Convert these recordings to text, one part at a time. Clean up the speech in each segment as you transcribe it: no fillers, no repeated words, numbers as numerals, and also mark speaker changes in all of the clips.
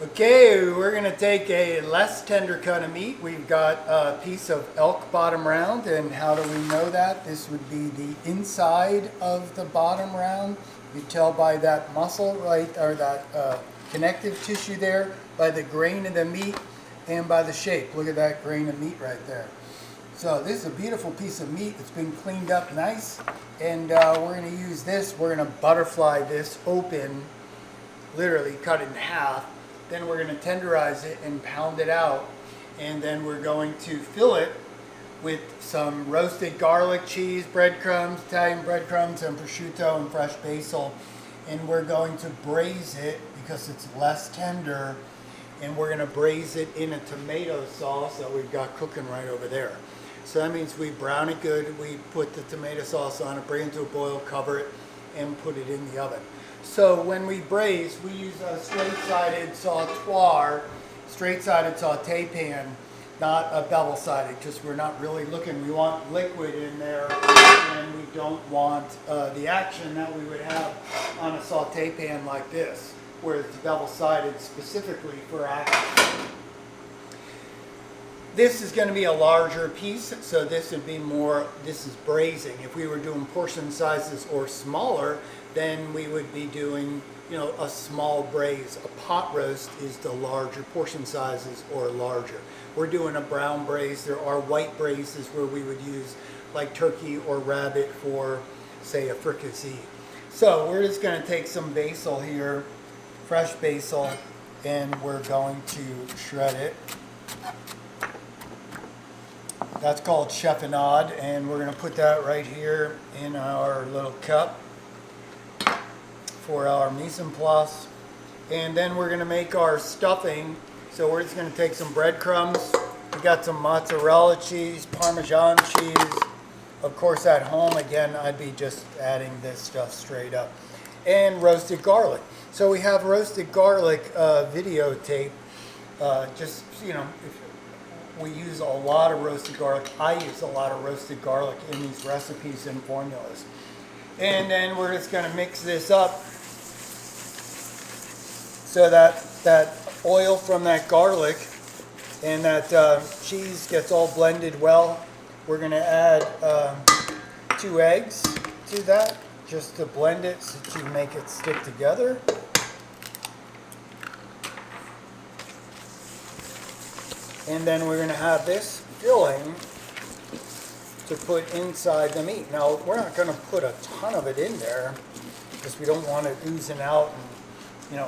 Speaker 1: Okay, we're going to take a less tender cut of meat. We've got a piece of elk bottom round, and how do we know that? This would be the inside of the bottom round. You tell by that muscle, right, or that connective tissue there, by the grain of the meat and by the shape. Look at that grain of meat right there. So this is a beautiful piece of meat. It's been cleaned up nice, and we're going to use this. We're going to butterfly this open, literally cut it in half. Then we're going to tenderize it and pound it out, and then we're going to fill it with some roasted garlic, cheese, breadcrumbs, Italian breadcrumbs, and prosciutto and fresh basil. And we're going to braise it because it's less tender, and we're going to braise it in a tomato sauce that we've got cooking right over there. So that means we brown it good, we put the tomato sauce on it, bring it to a boil, cover it, and put it in the oven. So when we braise, we use a straight-sided sautoir, straight-sided saute pan, not a bevel-sided, because we're not really looking. We want liquid in there, and we don't want the action that we would have on a saute pan like this, where it's bevel-sided specifically for action. This is going to be a larger piece, so this would be more, this is braising. If we were doing portion sizes or smaller, then we would be doing, you know, a small braise. A pot roast is the larger portion sizes or larger. We're doing a brown braise. There are white braises where we would use like turkey or rabbit for, say, a fricassee. So we're just going to take some basil here, fresh basil, and we're going to shred it. That's called chiffonade, and we're going to put that right here in our little cup for our mise en place. And then we're going to make our stuffing. So we're just going to take some breadcrumbs. We got some mozzarella cheese, parmesan cheese. Of course, at home, again, I'd be just adding this stuff straight up. And roasted garlic. So we have roasted garlic videotape. Just, you know, we use a lot of roasted garlic. I use a lot of roasted garlic in these recipes and formulas. And then we're just going to mix this up so that oil from that garlic and that cheese gets all blended well. We're going to add 2 eggs to that just to blend it, to make it stick together. And then we're going to have this filling to put inside the meat. Now, we're not going to put a ton of it in there because we don't want it oozing out. And, you know,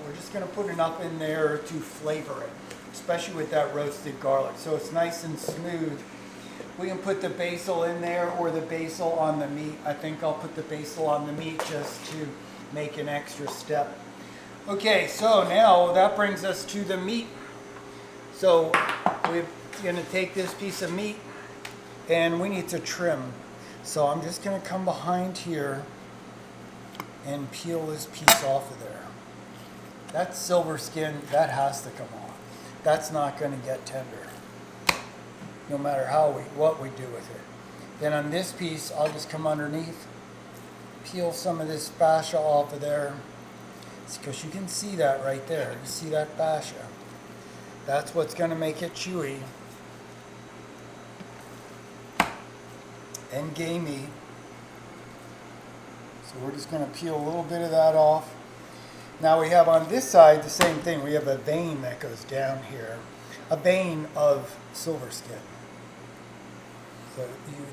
Speaker 1: we're just going to put enough in there to flavor it, especially with that roasted garlic. So it's nice and smooth. We can put the basil in there or the basil on the meat. I think I'll put the basil on the meat just to make an extra step. Okay, so now that brings us to the meat. So we're going to take this piece of meat and we need to trim. So I'm just going to come behind here and peel this piece off of there. That's silver skin, that has to come off. That's not going to get tender, no matter what we do with it. Then on this piece, I'll just come underneath, peel some of this fascia off of there, because you can see that right there. You see that fascia? That's what's going to make it chewy and gamey. So we're just going to peel a little bit of that off. Now we have on this side the same thing. We have a vein that goes down here, a vein of silver skin. So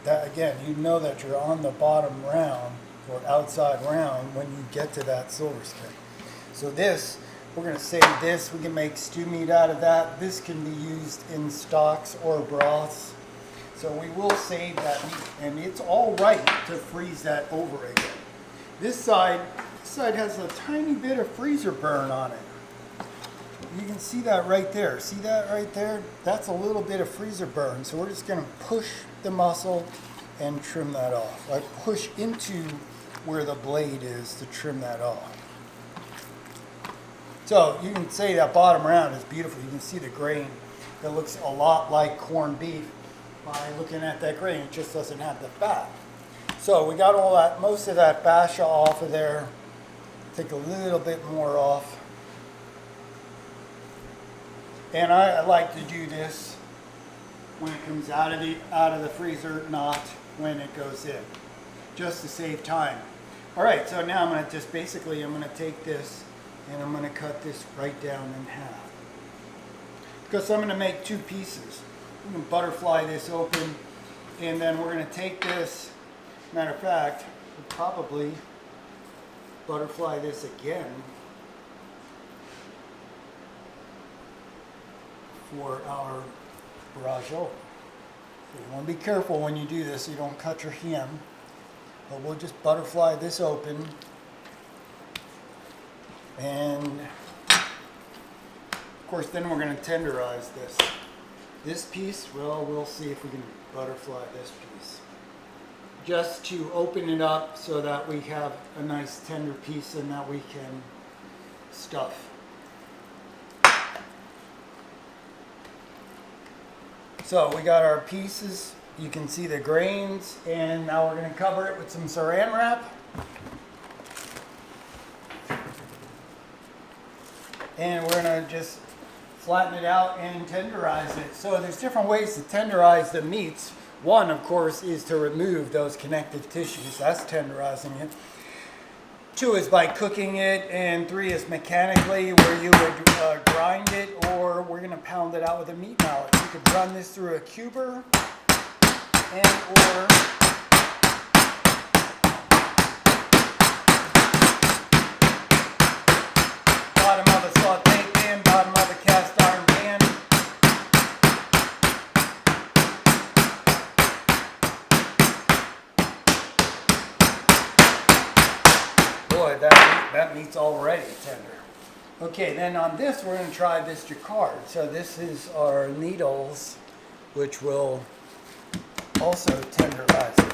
Speaker 1: again, you know that you're on the bottom round or outside round when you get to that silver skin. So this, we're going to save this. We can make stew meat out of that. This can be used in stocks or broths. So we will save that meat. And it's all right to freeze that over again. This side has a tiny bit of freezer burn on it. You can see that right there. See that right there? That's a little bit of freezer burn. So we're just going to push the muscle and trim that off. Like push into where the blade is to trim that off. So you can say that bottom round is beautiful. You can see the grain that looks a lot like corned beef by looking at that grain. It just doesn't have the fat. So we got all that, most of that fascia off of there. Take a little bit more off. And I like to do this when it comes out of the freezer, not when it goes in, just to save time. All right, so now I'm going to just basically, I'm going to take this and I'm going to cut this right down in half. Because I'm going to make two pieces. I'm going to butterfly this open, and then we're going to take this, matter of fact, we'll probably butterfly this again for our Braciole. So you want to be careful when you do this so you don't cut your ham. But we'll just butterfly this open, and of course then we're going to tenderize this. This piece, well, we'll see if we can butterfly this piece. Just to open it up so that we have a nice tender piece and that we can stuff. So we got our pieces. You can see the grains, and now we're going to cover it with some saran wrap. And we're going to just flatten it out and tenderize it. So there's different ways to tenderize the meats. One, of course, is to remove those connective tissues. That's tenderizing it. Two is by cooking it, and three is mechanically, where you would grind it, or we're going to pound it out with a meat mallet. You could run this through a cuber, and or bottom of a saute pan, bottom of a cast iron pan. Boy, that meat's already tender. Okay, then on this we're going to try this jacquard. So this is our needles, which will also tenderize it.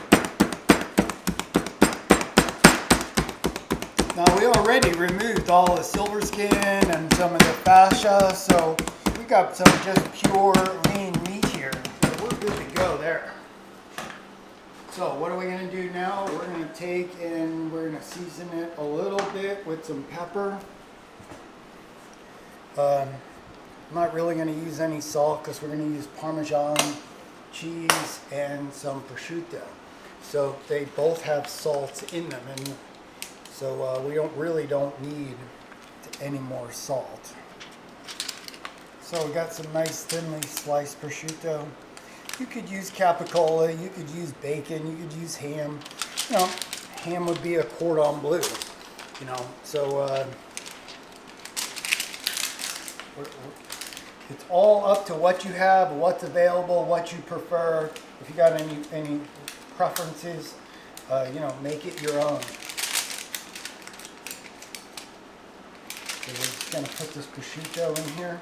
Speaker 1: Now we already removed all the silver skin and some of the fascia, so we got some just pure lean meat here. So we're good to go there. So what are we going to do now? We're going to take and we're going to season it a little bit with some pepper. I'm not really going to use any salt because we're going to use parmesan cheese and some prosciutto. So they both have salt in them, and so we don't need any more salt. So we got some nice thinly sliced prosciutto. You could use capicola, you could use bacon, you could use ham. You know, ham would be a cordon bleu. You know, so it's all up to what you have, what's available, what you prefer. If you got any preferences, you know, make it your own. So we're just going to put this prosciutto in here.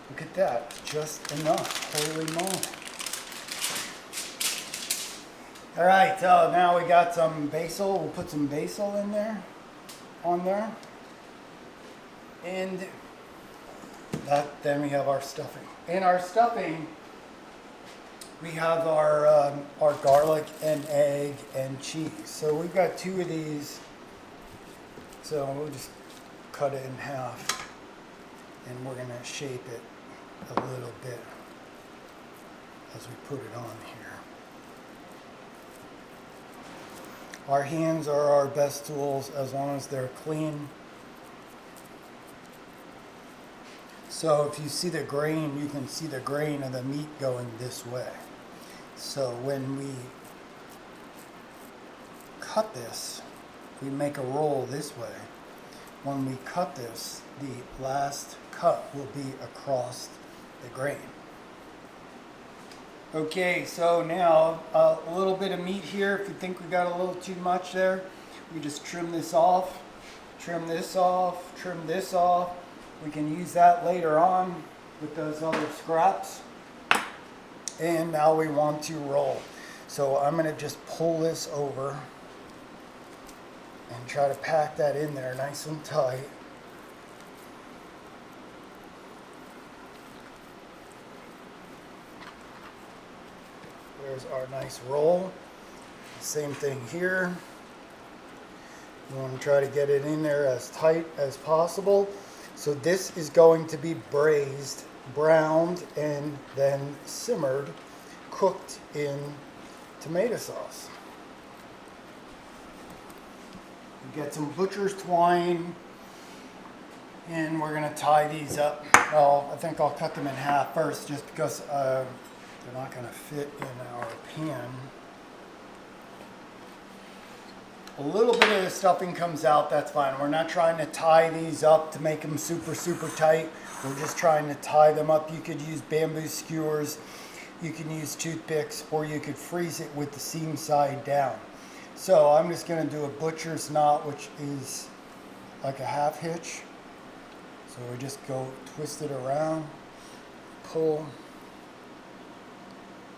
Speaker 1: Look at that, just enough. Holy moly. All right, so now we got some basil. We'll put some basil in there, on there. And then we have our stuffing. In our stuffing, we have our garlic and egg and cheese. So we've got two of these. So we'll just cut it in half, and we're going to shape it a little bit as we put it on here. Our hands are our best tools as long as they're clean. So if you see the grain, you can see the grain of the meat going this way. So when we cut this, we make a roll this way. When we cut this, the last cut will be across the grain. Okay, so now a little bit of meat here. If you think we got a little too much there, we just trim this off, trim this off, trim this off. We can use that later on with those other scraps. And now we want to roll. So I'm going to just pull this over and try to pack that in there nice and tight. There's our nice roll. Same thing here. You want to try to get it in there as tight as possible. So this is going to be braised browned and then simmered, cooked in tomato sauce. Get some butcher's twine, and we're going to tie these up. Well, I think I'll cut them in half first just because they're not going to fit in our pan. A little bit of the stuffing comes out, that's fine. We're not trying to tie these up to make them super, super tight. We're just trying to tie them up. You could use bamboo skewers, you can use toothpicks, or you could freeze it with the seam side down. So I'm just going to do a butcher's knot, which is like a half hitch. So we just go twist it around, pull,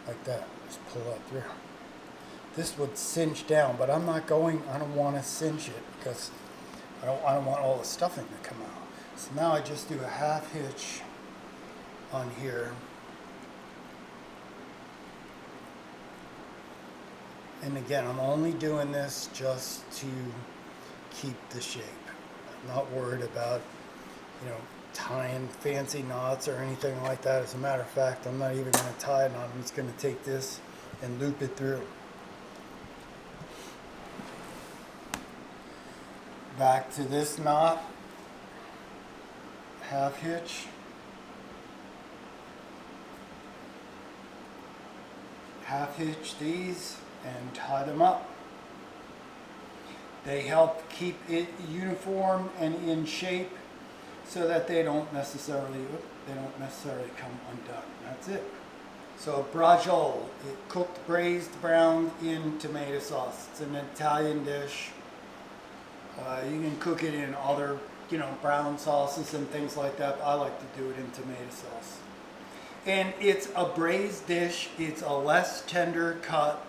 Speaker 1: like that. Just pull that through. This would cinch down, but I don't want to cinch it because I don't want all the stuffing to come out. So now I just do a half hitch on here. And again, I'm only doing this just to keep the shape. I'm not worried about, tying fancy knots or anything like that. As a matter of fact, I'm not even going to tie a knot. I'm just going to take this and loop it through. Back to this knot, half hitch, half hitch these and tie them up. They help keep it uniform and in shape so that they don't necessarily come undone. That's it. So braciole, cooked, braised, browned in tomato sauce. It's an Italian dish. You can cook it in other, brown sauces and things like that. I like to do it in tomato sauce. And it's a braised dish. It's a less tender cut,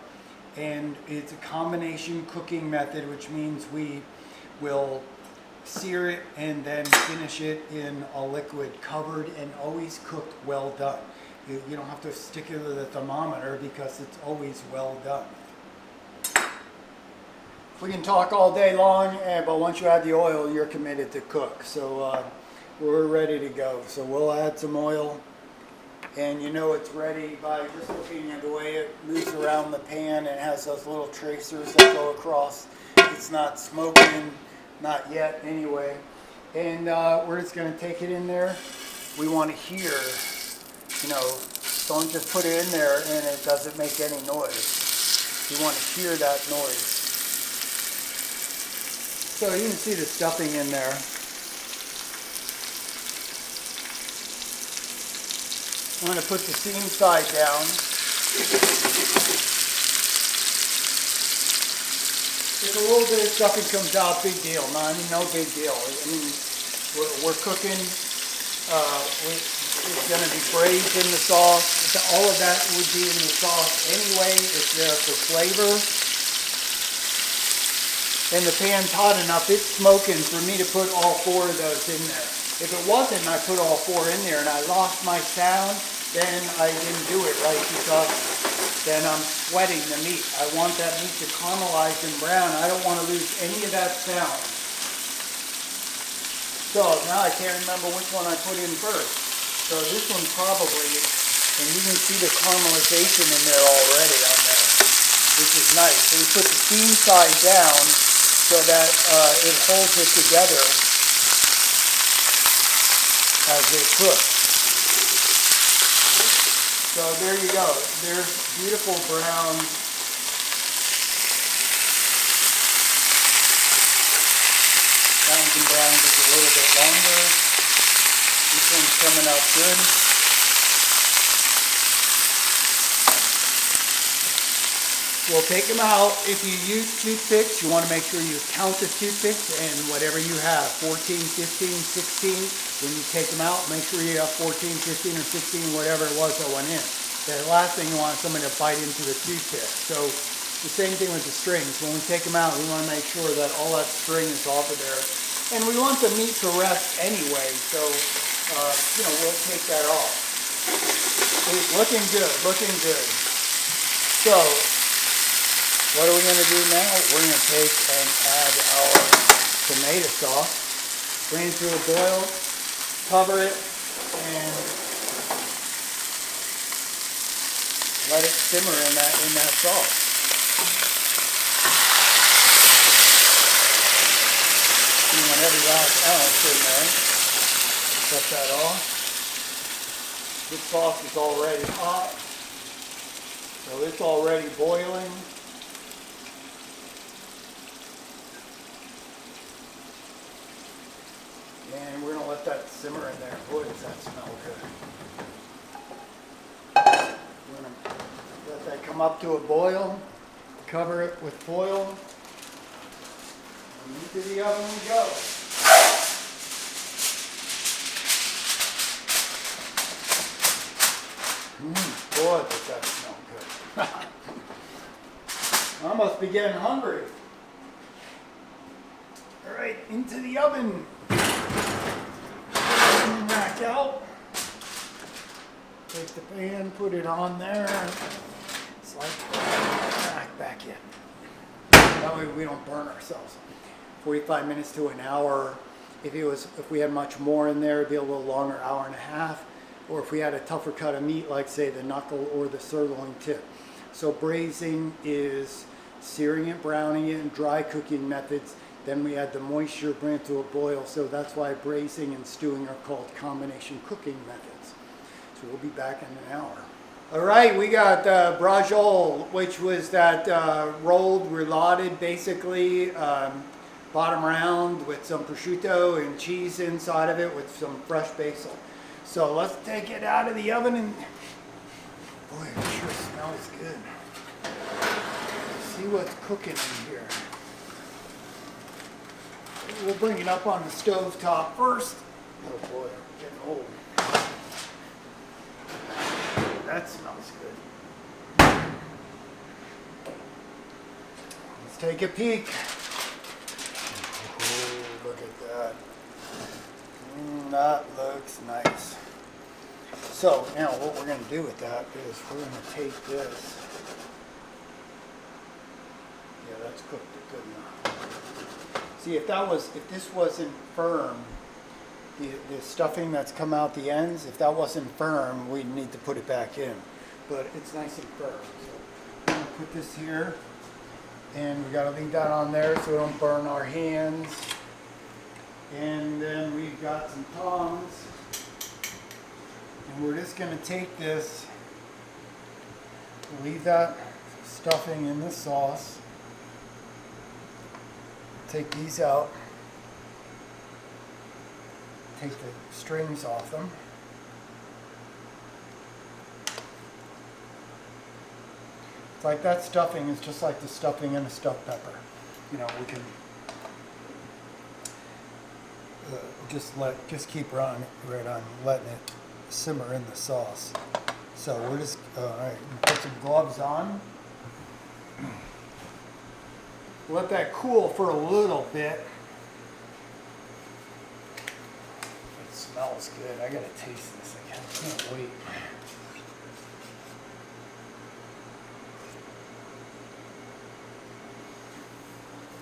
Speaker 1: and it's a combination cooking method, which means we will sear it and then finish it in a liquid, covered and always cooked well done. You don't have to stick it with a thermometer because it's always well done. We can talk all day long, but once you add the oil, you're committed to cook. So we're ready to go. So we'll add some oil, and it's ready by just looking at the way it moves around the pan. It has those little tracers that go across. It's not smoking, not yet anyway. And we're just going to take it in there. We want to hear, don't just put it in there and it doesn't make any noise. You want to hear that noise. So you can see the stuffing in there. I'm going to put the seam side down. If a little bit of stuffing comes out, big deal. No big deal. We're cooking. It's going to be braised in the sauce. All of that would be in the sauce anyway. It's there for flavor. And the pan's hot enough, it's smoking for me to put all four of those in there. If it wasn't and I put all four in there and I lost my sound, then I didn't do it right because then I'm sweating the meat. I want that meat to caramelize and brown. I don't want to lose any of that sound. So now I can't remember which one I put in first. So this one probably, and you can see the caramelization in there already on there, which is nice. So we put the seam side down so that it holds it together as it cooks. So there you go. There's beautiful brown. That one can brown just a little bit longer. This one's coming out good. We'll take them out. If you use toothpicks, you want to make sure you count the toothpicks and whatever you have, 14, 15, 16. When you take them out, make sure you have 14, 15, or 16, whatever it was that went in. The last thing you want is someone to bite into the toothpick. So the same thing with the strings. When we take them out, we want to make sure that all that string is off of there. And we want the meat to rest anyway, so we'll take that off. It's looking good, looking good. So what are we going to do now? We're going to take and add our tomato sauce, bring it to a boil, cover it, and let it simmer in that sauce. On every last ounce in there. Cut that off. This sauce is already hot, so it's already boiling. And we're going to let that simmer in there. Boy, does that smell good. We're going to let that come up to a boil, cover it with foil. Into the oven we go. Boy, does that smell good. I must be getting hungry. All right, into the oven. Back out. Take the pan, put it on there. Slide back in. That way we don't burn ourselves. 45 minutes to an hour. If we had much more in there, it'd be a little longer, hour and a half. Or if we had a tougher cut of meat, like say the knuckle or the sirloin tip. So braising is searing it, browning it, and dry cooking methods. Then we add the moisture, bring it to a boil. So that's why braising and stewing are called combination cooking methods. So we'll be back in an hour. All right, we got braciole, which was that rolled, reloaded, basically, bottom round with some prosciutto and cheese inside of it with some fresh basil. So let's take it out of the oven and, boy, it sure smells good. See what's cooking in here. We'll bring it up on the stove top first. Oh boy, I'm getting old. That smells good. Let's take a peek. Oh, look at that. That looks nice. So now what we're going to do with that is we're going to take this. Yeah, that's cooked good enough. See, if this wasn't firm, the stuffing that's come out the ends, if that wasn't firm, we'd need to put it back in. But it's nice and firm. So I'm going to put this here, and we got to leave that on there so we don't burn our hands. And then we've got some tongs, and we're just going to take this, leave that stuffing in the sauce, take these out, take the strings off them. It's like that stuffing is just like the stuffing in a stuffed pepper. You know, we can just keep right on letting it simmer in the sauce. So we're just all right. Put some gloves on. Let that cool for a little bit. It smells good. I gotta taste this. I can't wait.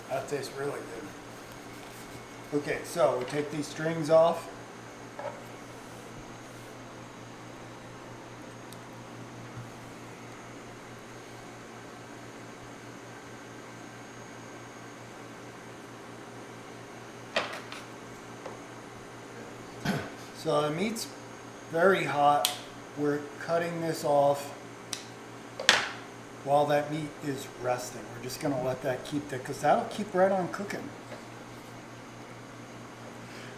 Speaker 1: That tastes really good. Okay, so we take these strings off. So the meat's very hot. We're cutting this off while that meat is resting. We're just gonna let that keep there, because that'll keep right on cooking.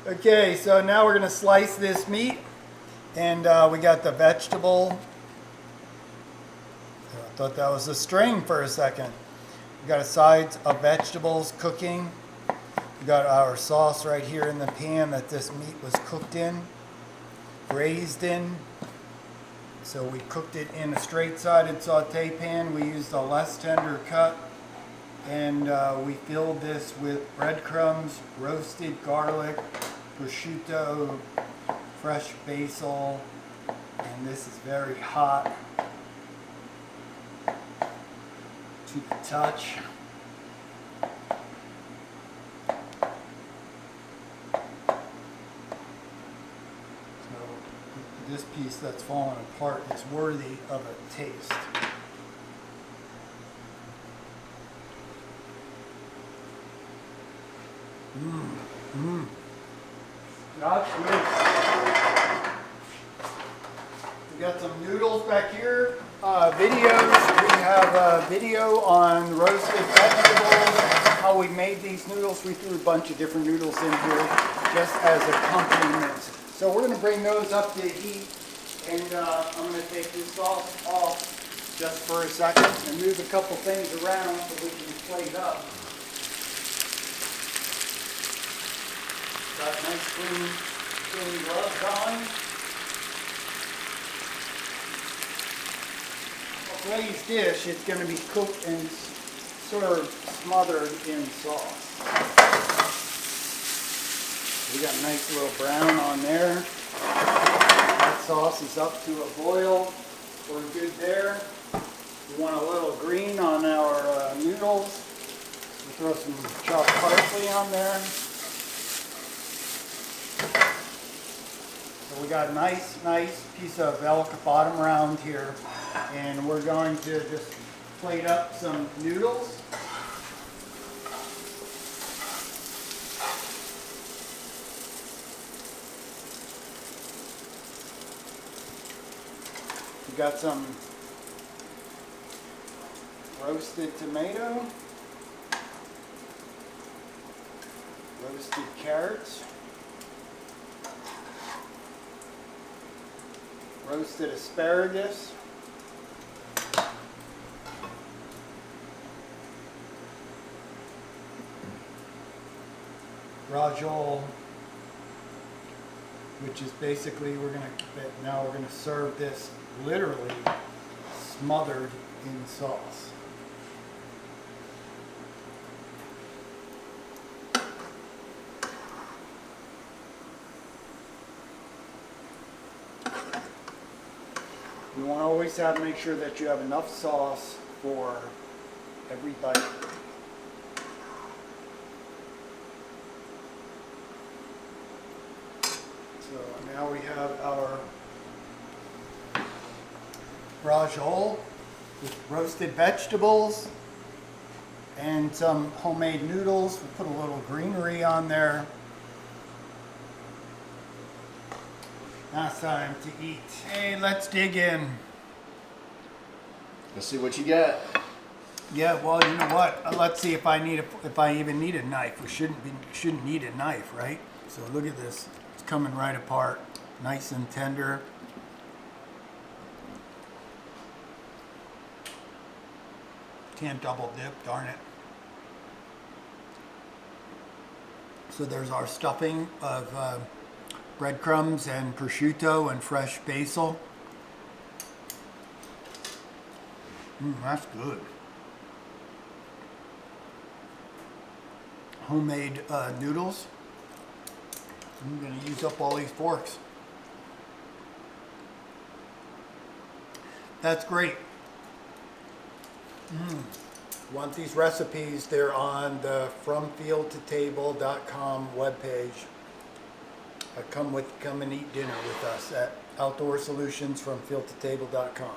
Speaker 1: Okay, so now we're gonna slice this meat, and we got the vegetable. I thought that was a string for a second. We got a side of vegetables cooking. We got our sauce right here in the pan that this meat was cooked in, braised in. So we cooked it in a straight-sided saute pan. We used a less tender cut, and we filled this with breadcrumbs, roasted garlic, prosciutto, fresh basil, and this is very hot to the touch. this piece that's falling apart is worthy of a taste. That's good. We got some noodles back here. Videos. We have a video on roasted vegetables, how we made these noodles. We threw a bunch of different noodles in here just as accompaniments. So we're going to bring those up to heat, and I'm going to take this sauce off just for a second and move a couple things around so we can plate up. Got nice clean gloves on. A glazed dish, it's going to be cooked and served smothered in sauce. We got a nice little brown on there. That sauce is up to a boil. We're good there. We want a little green on our noodles. We'll throw some chopped parsley on there. So we got a nice piece of elk bottom round here, and we're going to just plate up some noodles. We got some roasted tomato, roasted carrots, roasted asparagus, Braciole, which is basically now we're gonna serve this literally smothered in sauce. You want to always make sure that you have enough sauce for every bite. So now we have our braciole with roasted vegetables and some homemade noodles. We'll put a little greenery on there. Now it's time to eat. Hey, let's dig in.
Speaker 2: Let's see what you got.
Speaker 1: Yeah, well, you know what? Let's see if I even need a knife. We shouldn't need a knife, right? So look at this. It's coming right apart, nice and tender. Can't double dip, darn it. So there's our stuffing of breadcrumbs and prosciutto and fresh basil. That's good. Homemade noodles. I'm going to use up all these forks. That's great. Want these recipes? They're on the fromfieldtotable.com webpage. Come and eat dinner with us at Outdoor Solutions from fieldtotable.com.